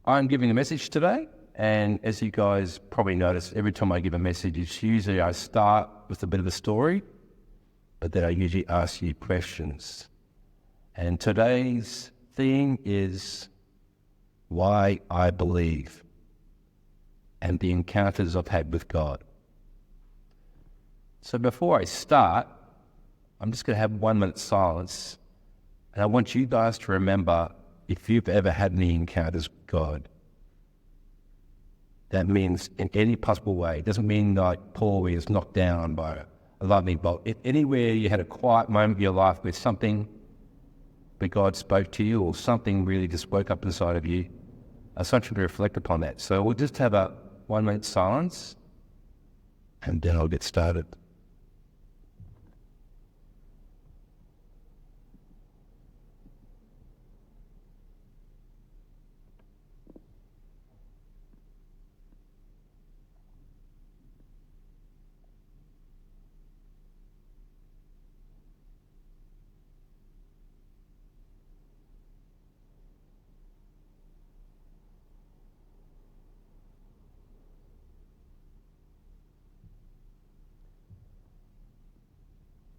I'm giving a message today, and as you guys probably notice, every time I give a message, it's usually I start with a bit of a story, but then I usually ask you questions. And today's theme is why I believe and the encounters I've had with God. So before I start, I'm just going to have 1 minute silence, and I want you guys to remember if you've ever had any encounters with God. That means in any possible way. It doesn't mean like Paul was knocked down by a lightning bolt. If anywhere you had a quiet moment in your life where something, where God spoke to you or something really just woke up inside of you, I just want you to reflect upon that. So we'll just have a 1 minute silence, and then I'll get started.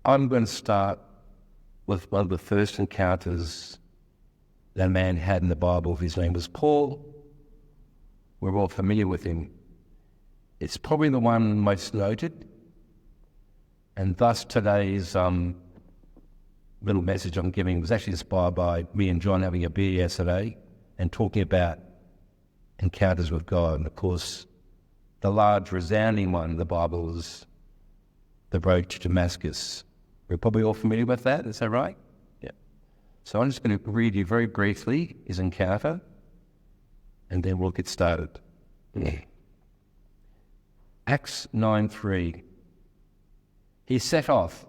I'm going to start with one of the first encounters that a man had in the Bible. His name was Paul. We're all familiar with him. It's probably the one most noted, and thus today's little message I'm giving was actually inspired by me and John having a beer yesterday and talking about encounters with God. And of course, the large resounding one in the Bible is the road to Damascus. We're probably all familiar with that, is that right? Yeah. So I'm just going to read you very briefly his encounter, and then we'll get started. Acts 9:3. He set off,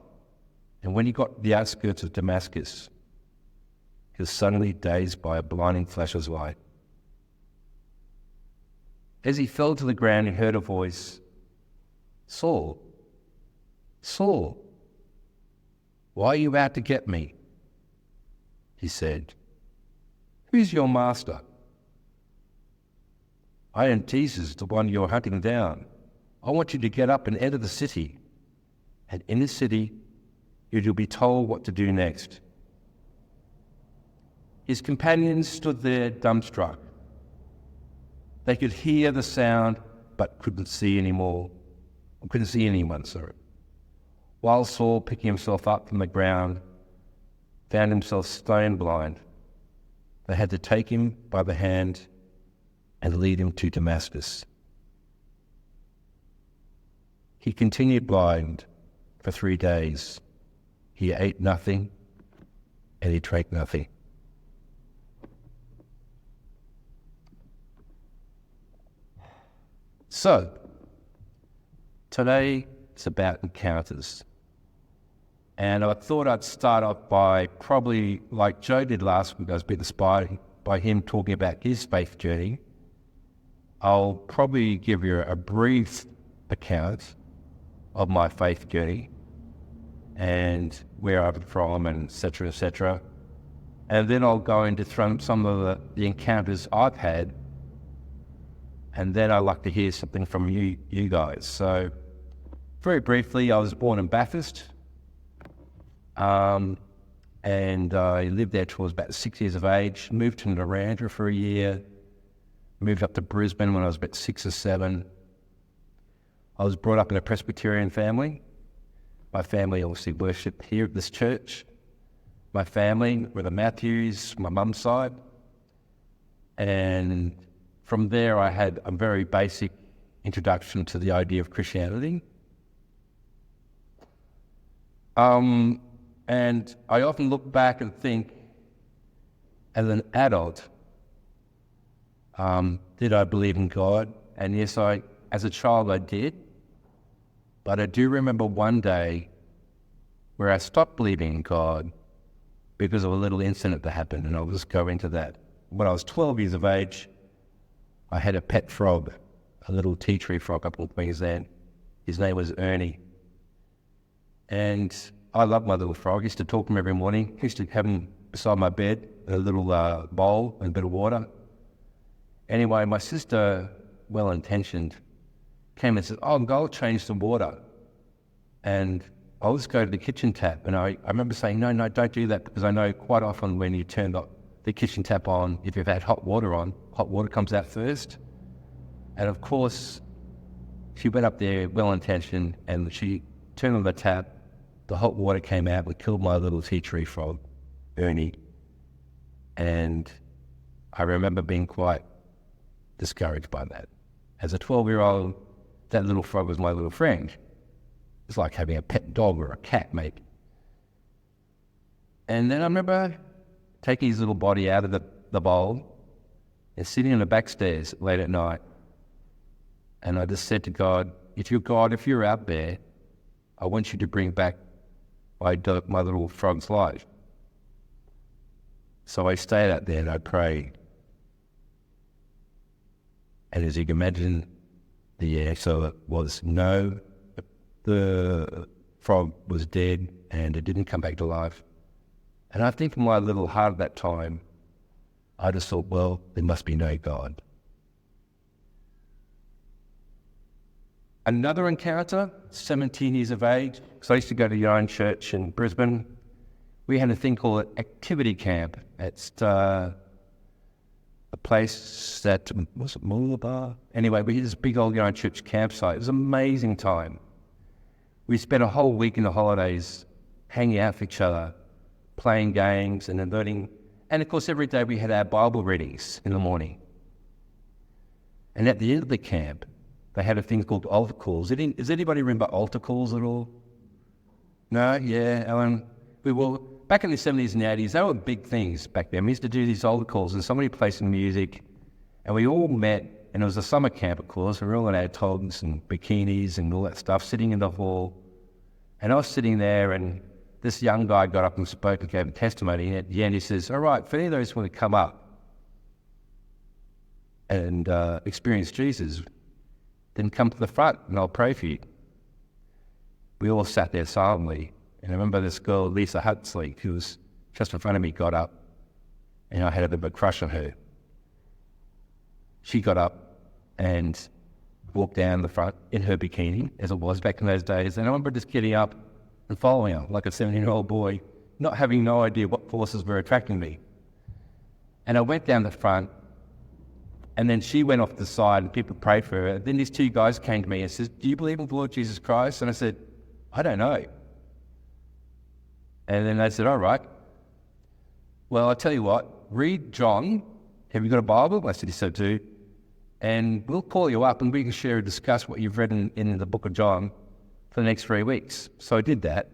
and when he got to the outskirts of Damascus, he was suddenly dazed by a blinding flash of light. As he fell to the ground, he heard a voice, "Saul, Saul, why are you out to get me?" He said, "Who's your master?" "I am Jesus, the one you're hunting down. I want you to get up and enter the city. And in the city, you'll be told what to do next." His companions stood there dumbstruck. They could hear the sound, but couldn't see anyone, While Saul, picking himself up from the ground, found himself stone blind, they had to take him by the hand and lead him to Damascus. He continued blind for 3 days. He ate nothing and he drank nothing. So, today it's about encounters. And I thought I'd start off by probably, like Joe did last week, I was a bit inspired by him talking about his faith journey. I'll probably give you a brief account of my faith journey and where I'm from, and et cetera, et cetera. And then I'll go into some of the encounters I've had, and then I'd like to hear something from you guys. So, very briefly, I was born in Bathurst, and I lived there till I was about 6 years of age. Moved to Narrandera for a year, moved up to Brisbane when I was about 6 or 7. I was brought up in a Presbyterian family. My family obviously worshipped here at this church. My family were the Matthews, my mum's side. And from there I had a very basic introduction to the idea of Christianity. And I often look back and think, as an adult, did I believe in God? And yes, as a child I did. But I do remember one day where I stopped believing in God because of a little incident that happened, and I'll just go into that. When I was 12 years of age, I had a pet frog, a little tea tree frog up in Queensland. His name was Ernie. And I loved my little frog. I used to talk to him every morning. I used to have him beside my bed in a little bowl and a bit of water. Anyway, my sister, well-intentioned, came and said, "Oh, go change some water." And I'll just go to the kitchen tap. And I remember saying, no, don't do that, because I know quite often when you turn the kitchen tap on, if you've had hot water on, hot water comes out first. And of course, she went up there well-intentioned and she turned on the tap. The hot water came out. We killed my little tea tree frog, Ernie. And I remember being quite discouraged by that. As a 12-year-old, that little frog was my little friend. It's like having a pet dog or a cat, maybe. And then I remember taking his little body out of the bowl and sitting in the back stairs late at night. And I just said to God, if you're out there, I want you to bring back my little frog's life. So I stayed out there and I prayed. And as you can imagine, the answer was no. The frog was dead and it didn't come back to life. And I think in my little heart at that time, I just thought, well, there must be no God. Another encounter, 17 years of age, because I used to go to your own church in Brisbane. We had a thing called activity camp at a place that, was it Mooloolaba? Anyway, we had this big old Yarn Church campsite. It was an amazing time. We spent a whole week in the holidays hanging out with each other, playing games and learning. And of course, every day we had our Bible readings in the morning. And at the end of the camp, they had a thing called altar calls. Does anybody remember altar calls at all? No? Yeah, Alan? Back in the 70s and 80s, they were big things back then. We used to do these altar calls and somebody played some music and we all met. And it was a summer camp, of course. We were all in our togs and bikinis and all that stuff, sitting in the hall. And I was sitting there, and this young guy got up and spoke and gave a testimony. And at the end, he says, "All right, for any of those who want to come up and experience Jesus, then come to the front, and I'll pray for you." We all sat there silently. And I remember this girl, Lisa Huxley, who was just in front of me, got up, and I had a bit of a crush on her. She got up and walked down the front in her bikini, as it was back in those days. And I remember just getting up and following her like a 17-year-old boy, not having no idea what forces were attracting me. And I went down the front, and then she went off to the side and people prayed for her. Then these two guys came to me and said, "Do you believe in the Lord Jesus Christ?" And I said, "I don't know." And then they said, "All right. Well, I'll tell you what, read John. Have you got a Bible?" I said, "Yes, I do. And we'll call you up and we can share and discuss what you've read in the book of John for the next 3 weeks." So I did that.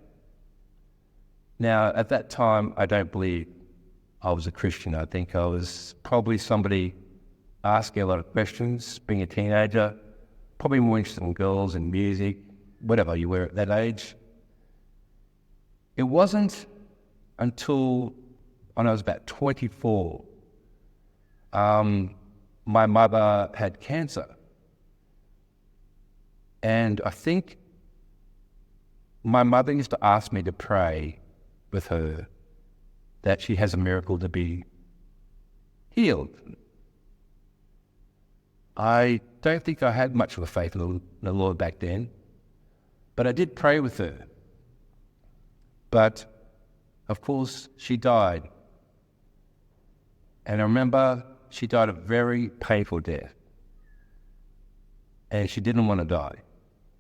Now, at that time, I don't believe I was a Christian. I think I was probably somebody asking a lot of questions, being a teenager, probably more interested in girls and music, whatever you were at that age. It wasn't until when I was about 24, my mother had cancer. And I think my mother used to ask me to pray with her that she has a miracle to be healed. I don't think I had much of a faith in the Lord back then, but I did pray with her. But, of course, she died. And I remember she died a very painful death. And she didn't want to die.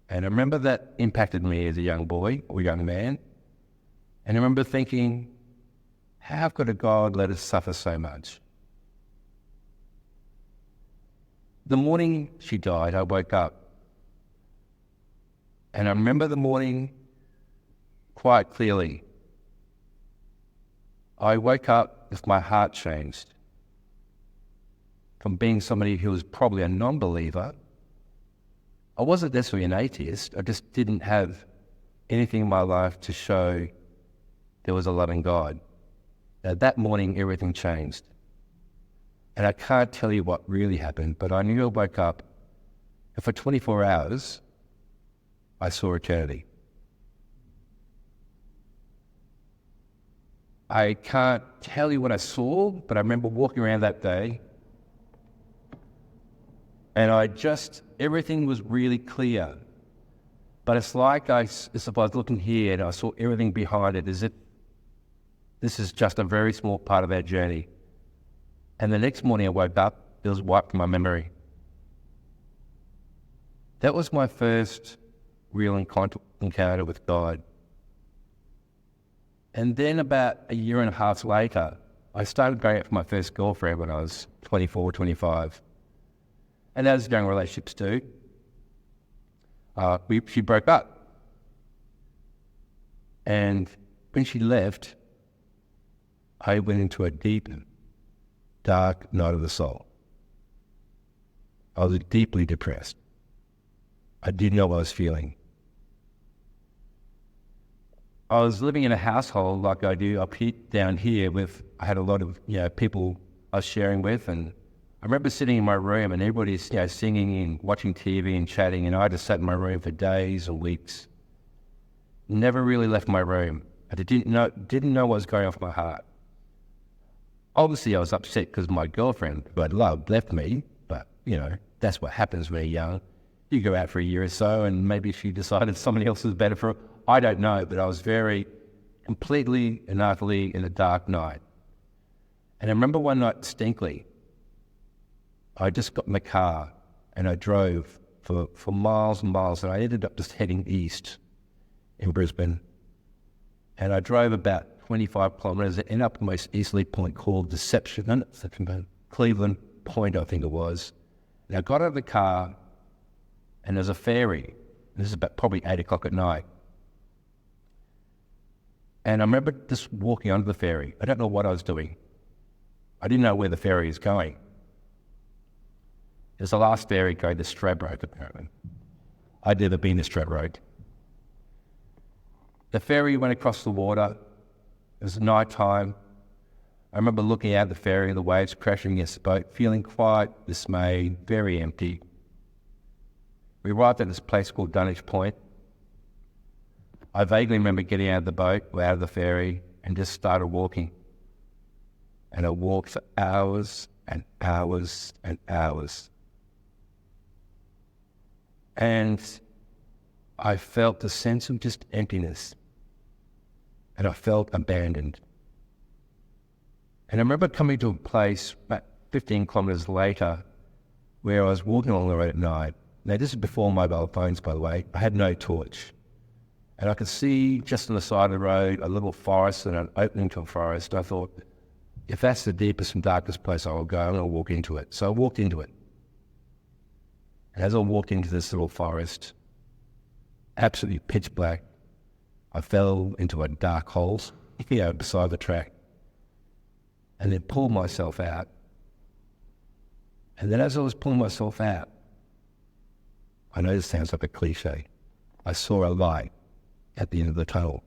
And I remember that impacted me as a young boy or young man. And I remember thinking, how could a God let us suffer so much? The morning she died, I woke up. And I remember the morning quite clearly. I woke up with my heart changed. From being somebody who was probably a non-believer, I wasn't necessarily an atheist. I just didn't have anything in my life to show there was a loving God. Now, that morning, everything changed. And I can't tell you what really happened, but I knew I woke up, and for 24 hours, I saw eternity. I can't tell you what I saw, but I remember walking around that day, And everything was really clear. But it's like as if I was looking here and I saw everything behind it. This is just a very small part of our journey. And the next morning I woke up, it was wiped from my memory. That was my first real encounter with God. And then about a year and a half later, I started going out for my first girlfriend when I was 24, 25. And as young relationships do, she broke up. And when she left, I went into a deep, dark night of the soul. I was deeply depressed. I didn't know what I was feeling. I was living in a household like I do down here I had a lot of people I was sharing with, and I remember sitting in my room and everybody's singing and watching TV and chatting, and I just sat in my room for days and weeks. Never really left my room. I didn't know what was going on with my heart. Obviously I was upset because my girlfriend who I'd loved left me, but that's what happens when you're young. You go out for a year or so and maybe she decided somebody else was better for her. I don't know, but I was completely and utterly in a dark night. And I remember one night distinctly, I just got in the car and I drove for miles and miles, and I ended up just heading east in Brisbane. And I drove about 25 kilometres and ended up at the most easterly point called Cleveland Point, I think it was. And I got out of the car and there's a ferry. This is about probably 8 o'clock at night. And I remember just walking onto the ferry. I don't know what I was doing. I didn't know where the ferry is going. It was the last ferry going to Stradbroke, apparently. I'd never been to Stradbroke. The ferry went across the water. It was night time. I remember looking out the ferry, the waves crashing against the boat, feeling quite dismayed, very empty. We arrived at this place called Dunwich Point. I vaguely remember getting out of the boat, or out of the ferry, and just started walking. And I walked for hours and hours and hours. And I felt a sense of just emptiness. And I felt abandoned. And I remember coming to a place about 15 kilometres later where I was walking along the road at night. Now, this is before mobile phones, by the way. I had no torch. And I could see just on the side of the road a little forest and an opening to a forest. I thought, if that's the deepest and darkest place I will go, I'm going to walk into it. So I walked into it. And as I walked into this little forest, absolutely pitch black, I fell into a dark hole, beside the track. And then pulled myself out. And then as I was pulling myself out, I know this sounds like a cliche, I saw a light at the end of the tunnel.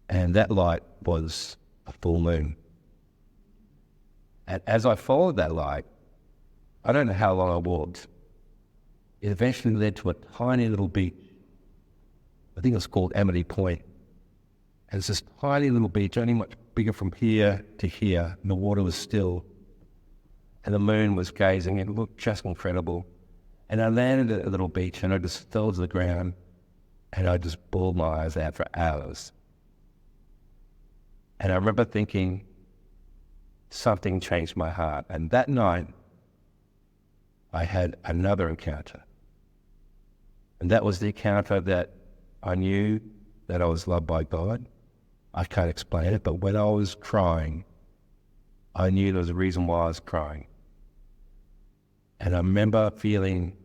And that light was a full moon. And as I followed that light, I don't know how long I walked. It eventually led to a tiny little beach. I think it was called Amity Point. And it's this tiny little beach, only much bigger from here to here, and the water was still. And the moon was gazing, and it looked just incredible. And I landed at a little beach, and I just fell to the ground, and I just bawled my eyes out for hours. And I remember thinking, something changed my heart. And that night, I had another encounter. And that was the encounter that I knew that I was loved by God. I can't explain it, but when I was crying, I knew there was a reason why I was crying. And I remember feeling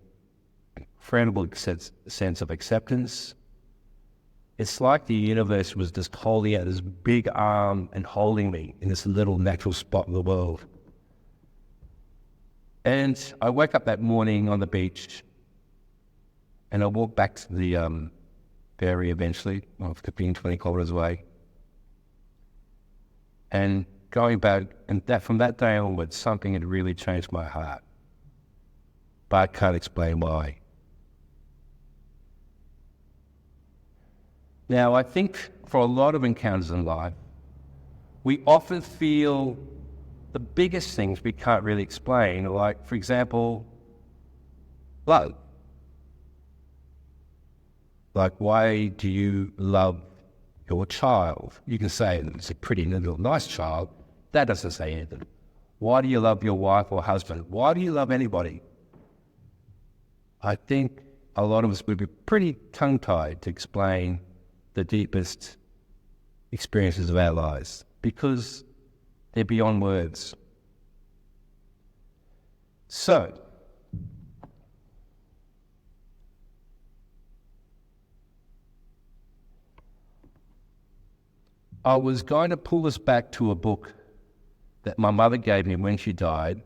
an incredible sense of acceptance. It's like the universe was just holding out this big arm and holding me in this little natural spot in the world. And I woke up that morning on the beach, and I walked back to the ferry eventually, 15, 20 kilometres away. And going back, and from that day onwards, something had really changed my heart. But I can't explain why. Now, I think for a lot of encounters in life, we often feel the biggest things we can't really explain, like, for example, love. Like, why do you love your child? You can say it's a pretty little nice child. That doesn't say anything. Why do you love your wife or husband? Why do you love anybody? I think a lot of us would be pretty tongue-tied to explain the deepest experiences of our lives because they're beyond words. So, I was going to pull us back to a book that my mother gave me when she died,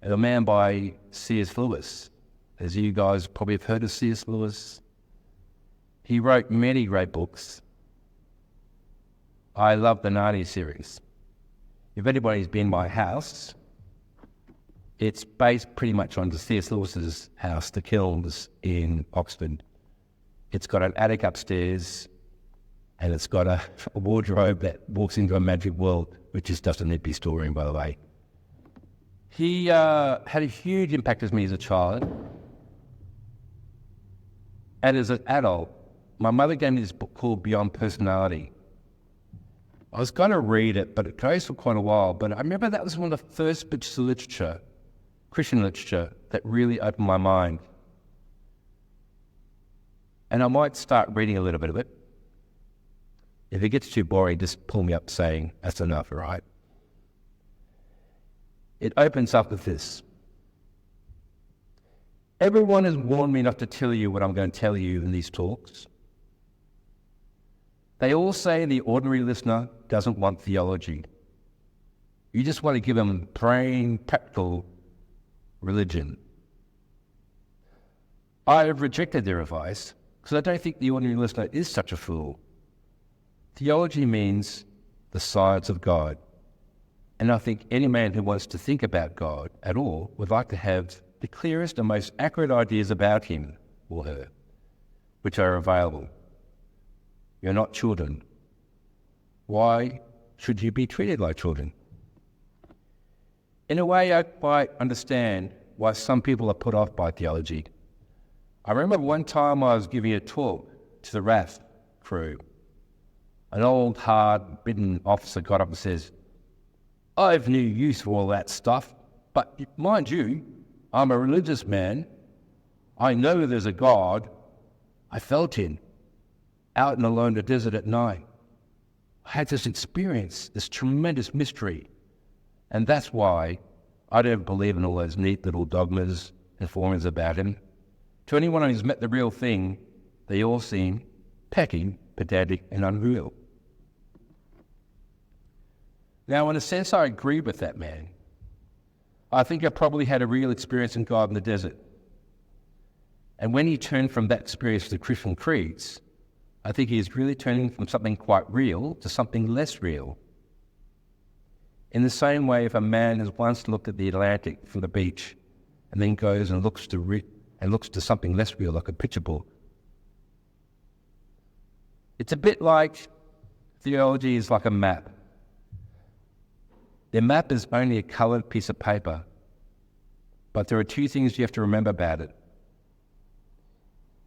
a man by C.s Lewis. As you guys probably have heard of C.s Lewis, he wrote many great books. I love the Narnia series. If anybody's been to my house, it's based pretty much on C.s Lewis's house, the Kilns in Oxford. It's got an attic upstairs, and it's got a wardrobe that walks into a magic world, which is just an empty storeroom, by the way. He had a huge impact on me as a child. And as an adult, my mother gave me this book called Beyond Personality. I was going to read it, but it goes for quite a while. But I remember that was one of the first bits of literature, Christian literature, that really opened my mind. And I might start reading a little bit of it. If it gets too boring, just pull me up saying, that's enough, all right? It opens up with this. Everyone has warned me not to tell you what I'm going to tell you in these talks. They all say the ordinary listener doesn't want theology. You just want to give them plain, practical religion. I have rejected their advice because I don't think the ordinary listener is such a fool. Theology means the science of God. And I think any man who wants to think about God at all would like to have the clearest and most accurate ideas about him or her, which are available. You're not children. Why should you be treated like children? In a way, I quite understand why some people are put off by theology. I remember one time I was giving a talk to the RAF crew. An old, hard-bitten officer got up and says, I've no use for all that stuff, but mind you, I'm a religious man. I know there's a God. I felt him out and alone in the desert at night. I had this experience, this tremendous mystery. And that's why I don't believe in all those neat little dogmas and formulas about him. To anyone who's met the real thing, they all seem packing, pedantic, and unreal. Now, in a sense, I agree with that man. I think I probably had a real experience in God in the desert. And when he turned from that experience to Christian creeds, I think he is really turning from something quite real to something less real. In the same way, if a man has once looked at the Atlantic from the beach and then goes and looks to something less real, like a picture book, it's a bit like theology is like a map. The map is only a coloured piece of paper, but there are two things you have to remember about it.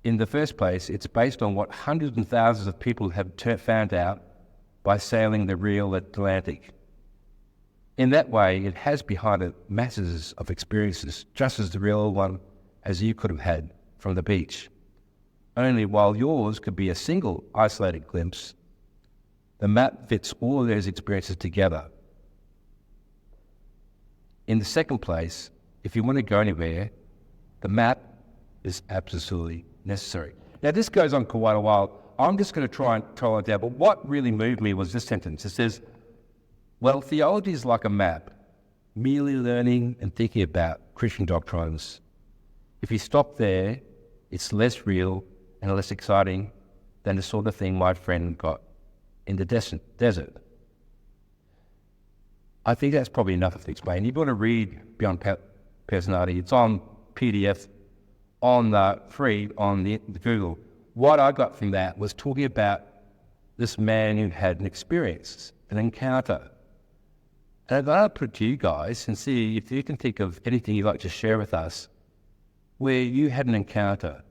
In the first place, it's based on what hundreds and thousands of people have found out by sailing the real Atlantic. In that way, it has behind it masses of experiences, just as the real one as you could have had from the beach. Only while yours could be a single isolated glimpse, the map fits all of those experiences together. In the second place, if you want to go anywhere, the map is absolutely necessary. Now, this goes on quite a while. I'm just going to try and tell it down, but what really moved me was this sentence. It says, well, theology is like a map, merely learning and thinking about Christian doctrines. If you stop there, it's less real and less exciting than the sort of thing my friend got in the desert. I think that's probably enough to explain. If you want to read Beyond Personality, it's on PDF, on free on the Google. What I got from that was talking about this man who had an experience, an encounter And I'll put it to you guys and see if you can think of anything you'd like to share with us where you had an encounter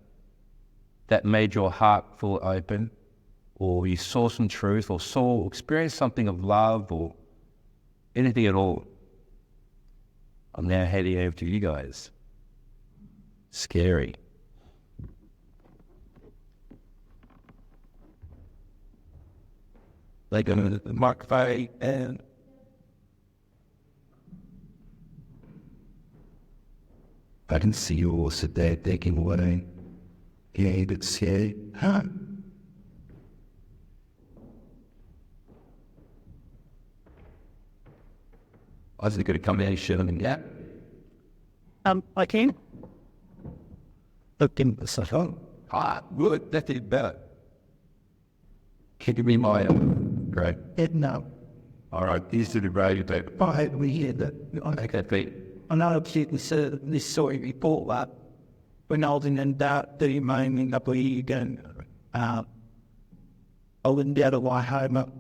that made your heart feel open, or you saw some truth, or experienced something of love, or anything at all. I'm now heading over to you guys. Scary. They go to the microphone and I can see you all sit there thinking, what a bit scared. Huh? I was going to come in, Shirley. Yeah. I can. Look in the sun. Good. That's it better. Can you be my great? No. All right. Here's to the radio paper. I we hear that. Okay, Pete. I know I've seen this story before, but when I was in the mining up a year ago, I went down to Waihoma